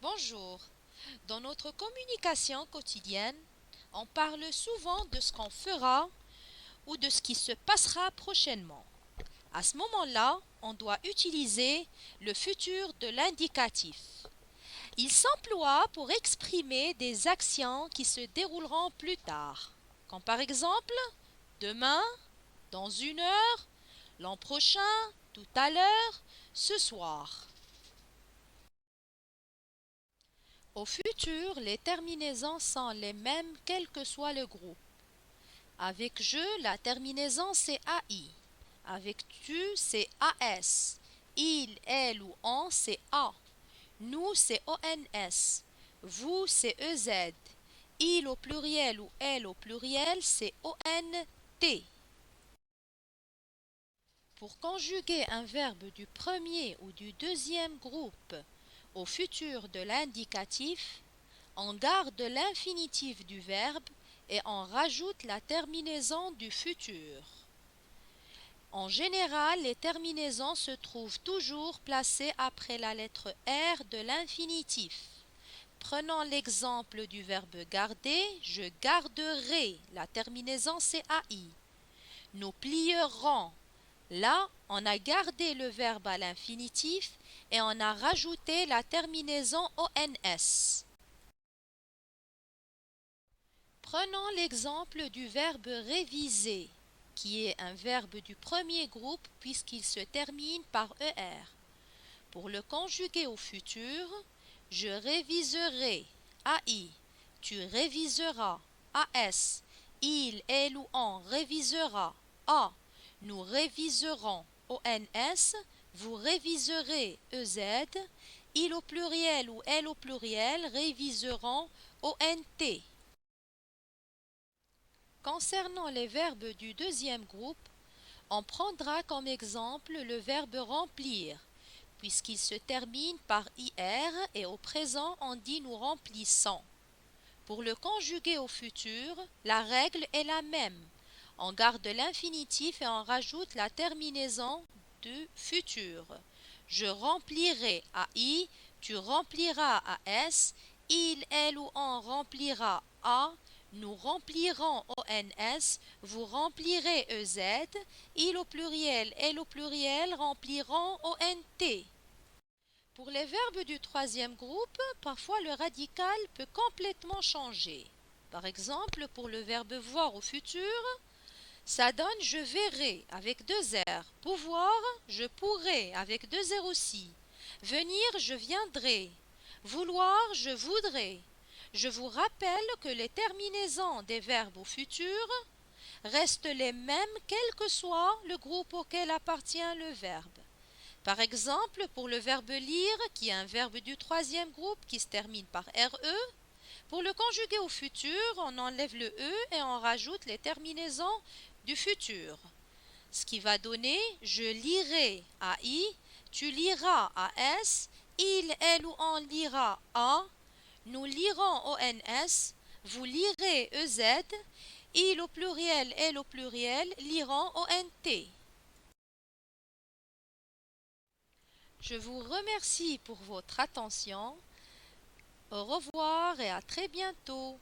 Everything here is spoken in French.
Bonjour. Dans notre communication quotidienne, on parle souvent de ce qu'on fera ou de ce qui se passera prochainement. À ce moment-là, on doit utiliser le futur de l'indicatif. Il s'emploie pour exprimer des actions qui se dérouleront plus tard, comme par exemple demain, dans une heure, l'an prochain, tout à l'heure, ce soir. Au futur, les terminaisons sont les mêmes quel que soit le groupe. Avec je, la terminaison c'est AI. Avec tu, c'est AS. Il, elle ou on, c'est A. Nous, c'est ONS. Vous, c'est EZ. Il au pluriel ou elle au pluriel, c'est ONT. Pour conjuguer un verbe du premier ou du deuxième groupe au futur de l'indicatif, on garde l'infinitif du verbe et on rajoute la terminaison du futur. En général, les terminaisons se trouvent toujours placées après la lettre R de l'infinitif. Prenons l'exemple du verbe garder, je garderai, la terminaison c'est AI. Nous plierons. Là, on a gardé le verbe à l'infinitif et on a rajouté la terminaison ONS. Prenons l'exemple du verbe réviser, qui est un verbe du premier groupe puisqu'il se termine par ER. Pour le conjuguer au futur, je réviserai, AI, tu réviseras, AS, il, elle ou on révisera, A, nous réviserons, ONS, vous réviserez, EZ, il au pluriel ou elle au pluriel réviseront, ONT. Concernant les verbes du deuxième groupe, on prendra comme exemple le verbe remplir, puisqu'il se termine par IR et au présent on dit nous remplissons. Pour le conjuguer au futur, la règle est la même. On garde l'infinitif et on rajoute la terminaison du futur. Je remplirai à I, tu rempliras à S, il, elle ou on remplira A, nous remplirons ONS, vous remplirez EZ, il au pluriel, elle au pluriel rempliront ONT. Pour les verbes du troisième groupe, parfois le radical peut complètement changer. Par exemple, pour le verbe voir au futur, ça donne je verrai avec deux R. Pouvoir, je pourrai avec deux R aussi. Venir, je viendrai. Vouloir, je voudrais. Je vous rappelle que les terminaisons des verbes au futur restent les mêmes quel que soit le groupe auquel appartient le verbe. Par exemple, pour le verbe lire, qui est un verbe du troisième groupe qui se termine par RE, pour le conjuguer au futur, on enlève le E et on rajoute les terminaisons du futur. Ce qui va donner je lirai à I, tu liras à S, il, elle ou on lira A, nous lirons ONS, vous lirez EZ, il au pluriel, elle au pluriel liront ONT. Je vous remercie pour votre attention. Au revoir et à très bientôt.